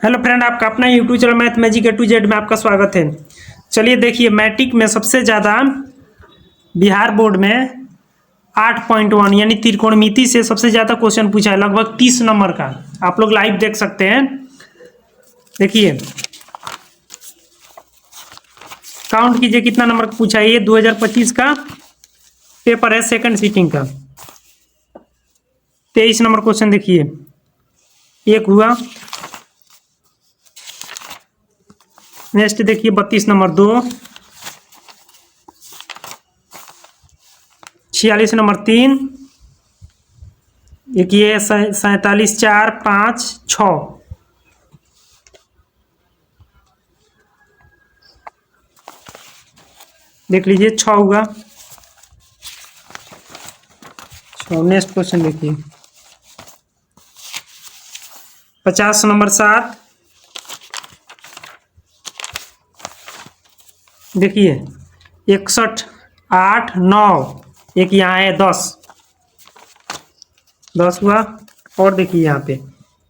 Hello friend, आपका अपना YouTube channel math magic A to Z में आपका स्वागत है। चलिए देखिए, मैट्रिक में सबसे ज़्यादा बिहार बोर्ड में 8.1 यानी त्रिकोणमिति से सबसे ज़्यादा क्वेश्चन पूछा है, लगभग 30 नंबर का। आप लोग लाइव देख सकते हैं। देखिए, काउंट कीजिए कितना नंबर का पूछा है। ये 2025 का पेपर है, सेकंड सीटिंग का। 23 नंबर क्वेश्चन देखिए, एक हुआ। नेक्स्ट देखिए 32 नंबर 2, 46 नंबर 3, एक ये 47 4 5 6, देख लीजिए 6 हुआ। नेक्स्ट क्वेश्चन देखिए 50 नंबर 7, देखिए 61 8 9, एक यहाँ है 10 हुआ। और देखिए यहाँ पे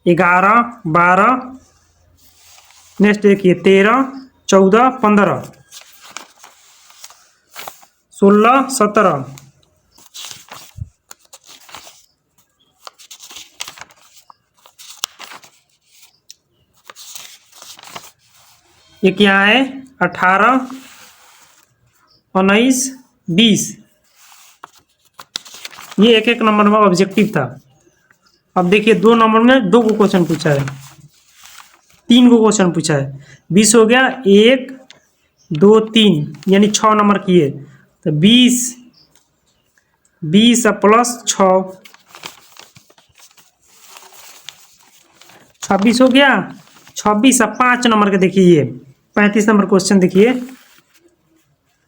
11 12, नेक्स्ट देखिए 13 14 15 16 17, एक यहाँ है 18 19 20। ये एक एक नंबर में ऑब्जेक्टिव था। अब देखिए 2 नंबर में 2 को क्वेश्चन पूछा है, 3 को क्वेश्चन पूछा है। 20 हो गया, 1 2 3 यानी 6 नंबर की है। तो 20 प्लस 6 26 हो गया। 26 और 5 नंबर के देखिए, ये 35 नंबर क्वेश्चन देखिए,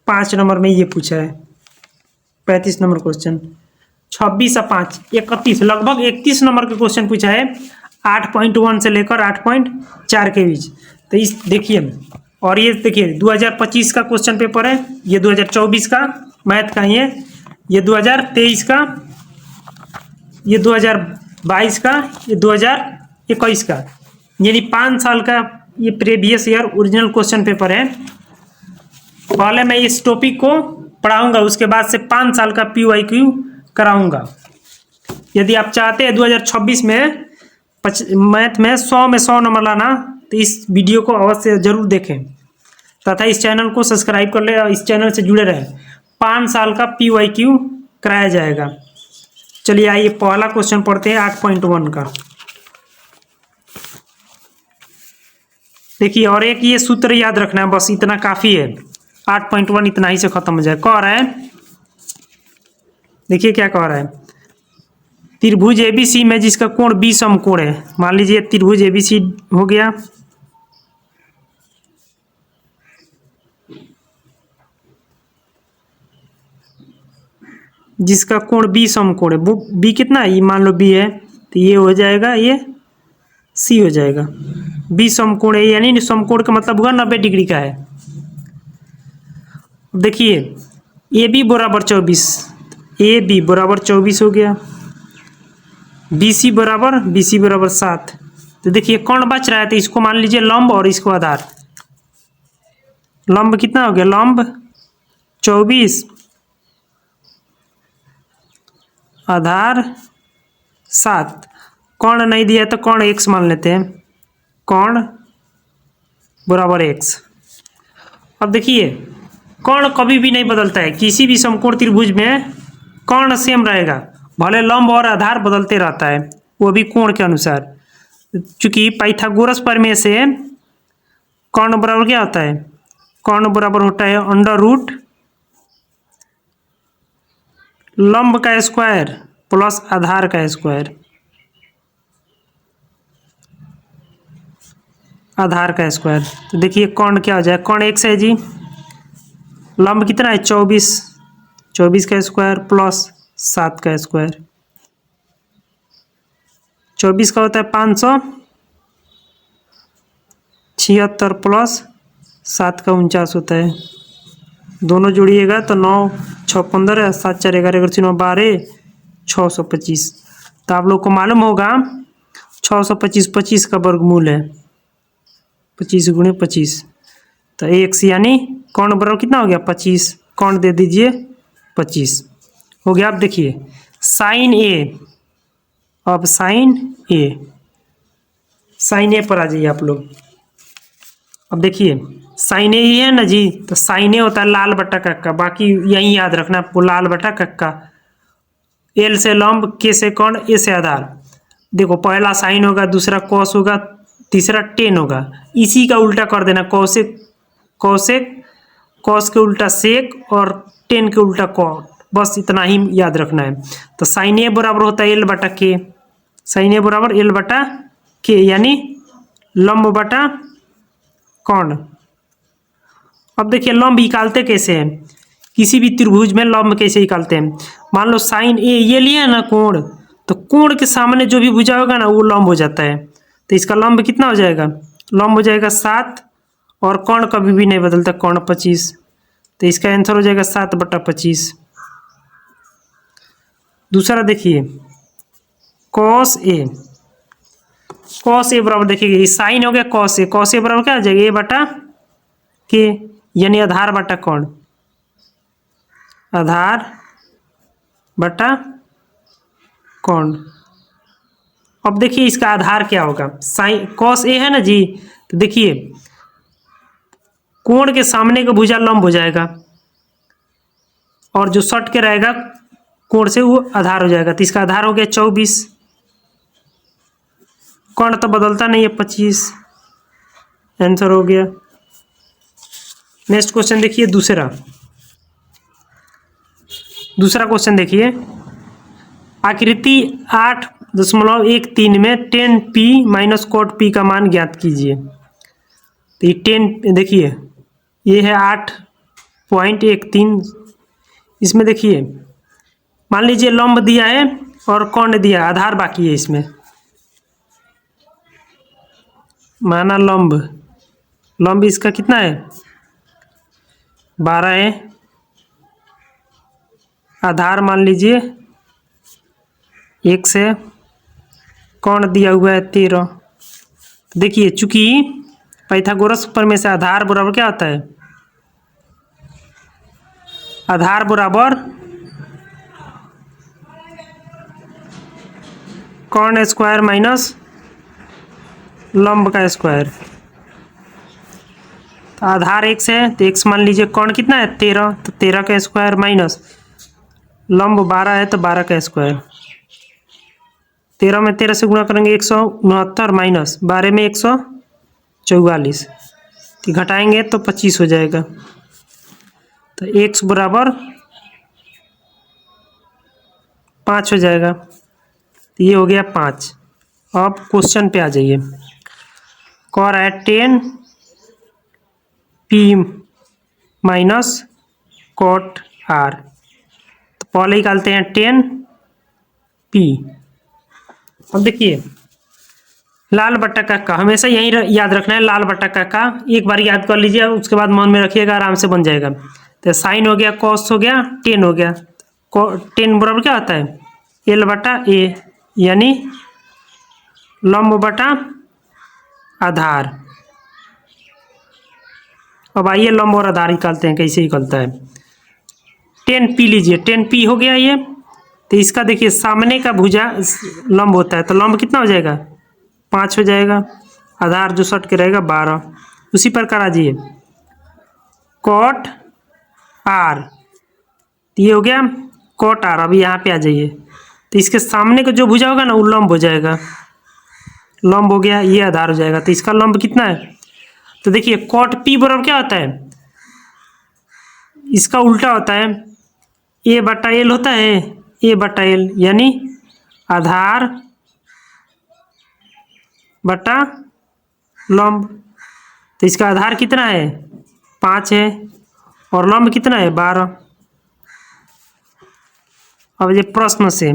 5 नंबर में ये पूछा है। 35 नंबर क्वेश्चन 26 और 5 31, लगभग 31 नंबर के क्वेश्चन पूछा है, 8.1 से लेकर 8.4 के बीच। तो इस देखिए, और ये देखिए 2025 का क्वेश्चन पेपर है, ये 2024 का मैथ का ही है, ये 2023 का, ये 2022 का, ये 2021 का, यानी 5 साल का ये previous year original question paper है। पहले मैं इस टॉपिक को पढ़ाऊंगा, उसके बाद से 5 साल का PYQ कराऊंगा। यदि आप चाहते हैं 2026 में मैथ में 100 में 100 नंबर लाना, तो इस वीडियो को अवश्य जरूर देखें तथा इस चैनल को सब्सक्राइब कर ले और इस चैनल से जुड़े रहें। 5 साल का PYQ कराया जाएगा। चलिए आइए पहला क्वेश्चन पढ़ते हैं 8.1 का। देखिए, और एक ये सूत्र याद रखना है, बस इतना काफ़ी है। 8.1 इतना ही से खत्म हो जाए। कह रहा है, देखिए क्या कह रहा है, त्रिभुज ABC में जिसका कोण 20 समकोण है। मान लीजिए त्रिभुज ABC हो गया, जिसका कोण 20 समकोण है। वो B कितना है, ये मान लो B है, तो ये हो जाएगा, ये C हो जाएगा। 20 समकोण है, यानी समकोण का मतलब हुआ 90 डिग्री का है। देखिए AB बराबर 24, AB बराबर 24 हो गया। BC बराबर 7। तो देखिए कौन बच रहा है, तो इसको मान लीजिए लंब और इसको आधार। लंब कितना हो गया, लंब 24, आधार 7। कौन नहीं दिया तो कौन x मान लेते हैं, कौन बराबर x। अब देखिए कौन कभी भी नहीं बदलता है, किसी भी समकोण त्रिभुज में कौन सेम रहेगा, भले लंब और आधार बदलते रहता है, वो भी कोण के अनुसार। चूंकि पाइथागोरस प्रमेय से कौन बराबर क्या होता है, कौन बराबर होता है √ लंब का स्क्वायर प्लस आधार का स्क्वायर, आधार का स्क्वायर। तो देखिए कौन क्या हो जाए, कौन x है जी, लंब कितना है 24 का स्क्वायर प्लस 7 का स्क्वायर। 24 का होता है 576 प्लस 7 का 49 होता है। दोनों जोड़िएगा तो 9 6 15, 7 4 11 9 12, 625। तो आप लोग को मालूम होगा 625 25 का वर्गमूल है। 25 गुणे 25, तो x यानी कौन बराबर कितना हो गया 25, कौन दे दीजिए 25 हो गया। अब देखिए साइन ए, अब साइन ए पर आ जाइए आप लोग। अब देखिए साइन ए ही है ना जी, तो साइन ए होता है लाल बट्टा कक्का, बाकी यही याद रखना आपको, लाल बट्टा कक्का। एल से लंब, के से कौन, ए से आधार। देखो पहला साइन होगा, दूसरा कॉस होगा, तीसरा टेन होगा। इसी का उल्टा कर देना, कौशिक कौशिक, कॉस के उल्टा सेक और टेन के उल्टा कॉट, बस इतना ही याद रखना है। तो साइन ए बराबर होता है एल बटा के, साइन ए बराबर एल बटा के, यानी लंब बटा कौन। अब देखिए लंब निकालते कैसे हैं, किसी भी त्रिभुज में लंब कैसे निकालते हैं। मान लो साइन ए ये लिया ना कोण, तो कोण के सामने जो भी भुजा होगा ना वो लंब हो जाता है। तो इसका लंब कितना हो जाएगा, लंब हो जाएगा 7, और कोण कभी भी नहीं बदलता, कोण 25। तो इसका आंसर हो जाएगा 7/25। दूसरा देखिए कॉस ए, कॉस ए बराबर देखिए साइन हो गया कॉस ए, कॉस ए बराबर क्या आ जाएगा ए बटा के, यानी आधार बटा कौन, आधार बटा कौन। अब देखिए इसका आधार क्या होगा, साइन कॉस ए है ना जी, तो देखिए कोण के सामने का भुजा लंब हो जाएगा, और जो सट के रहेगा कोण से वो आधार हो जाएगा। तो इसका आधार हो गया 24, कोण तो बदलता नहीं है 25, आंसर हो गया। नेक्स्ट क्वेश्चन देखिए दूसरा क्वेश्चन देखिए, आकृति 8.13 में 10p माइनस कॉट p का मान ज्ञात कीजिए। तो ये 10 देखिए ये है 8.13, इसमें देखिए मान लीजिए लंब दिया है और कोण दिया, आधार बाकी है इसमें। माना लंब इसका कितना है 12 है, आधार मान लीजिए x है, कोण दिया हुआ है 13। देखिए चूंकि पाइथागोरस प्रमेय से आधार बराबर क्या होता है, आधार बराबर कोण स्क्वायर माइनस लंब का स्क्वायर। तो आधार x है तो x मान लीजिए, कोण कितना है 13, तो 13 का स्क्वायर माइनस लंब 12 है तो 12 का स्क्वायर। 13 में 13 से गुणा करेंगे 169 माइनस 12 में 144, तो घटाएंगे तो 25 हो जाएगा। तो x बराबर 5 हो जाएगा। तो ये हो गया 5। अब क्वेश्चन पे आ जाइए, कह रहा है 10p माइनस कॉट r। तो पहले निकालते हैं 10p। अब देखिए लाल बट्टा का हमेशा यही याद रखना है, लाल बट्टा का एक बार याद कर लीजिए, उसके बाद मन में रखिएगा, आराम से बन जाएगा। तो साइन हो गया, कॉस हो गया, 10 हो गया। 10 बराबर क्या होता है एल बटा ए, यानी लंब बटा आधार। अब आइए लंब और आधार निकालते हैं, कैसे निकलता है। 10p लीजिए, 10p हो गया ये। तो इसका देखिए सामने का भुजा लंब होता है, तो लंब कितना हो जाएगा 5 हो जाएगा, आधार जो सट के रहेगा 12। उसी प्रकार आ जाइए कॉट आर, ये हो गया कॉट आर। अभी यहाँ पे आ जाइए, तो इसके सामने का जो भुजा होगा ना वो लंब हो जाएगा, लंब हो गया, ये आधार हो जाएगा। तो इसका लंब कितना है, तो देखिए कॉट पी बराबर क्या होता है, इसका उल्टा होता है, ए बटा एल होता है, ए बटा एल, यानी आधार बटा लंब। तो इसका आधार कितना है 5 है, और लंब कितना है 12। अब ये प्रश्न से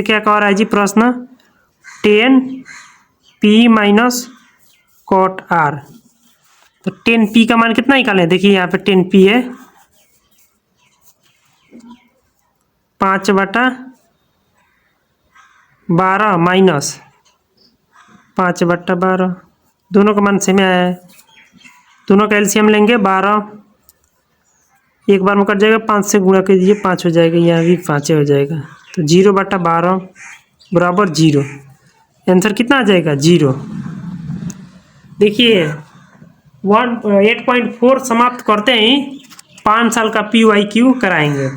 क्या कह रहा है जी, प्रश्न 10p माइनस कॉट आर। तो 10p का मान कितना निकालें, देखिए यहाँ पे 10p है 5 बटा 12 माइनस 5/12, दोनों का मान सेम आया है। दोनों का एलसीएम लेंगे 12, एक बार में कट जाएगा, 5 से गुणा कर दीजिए 5 हो जाएगा, यहाँ भी 5 हो जाएगा। तो 0/12 बराबर 0। आंसर कितना आ जाएगा 0। देखिए 8.4 समाप्त करते ही 5 साल का PYQ कराएंगे।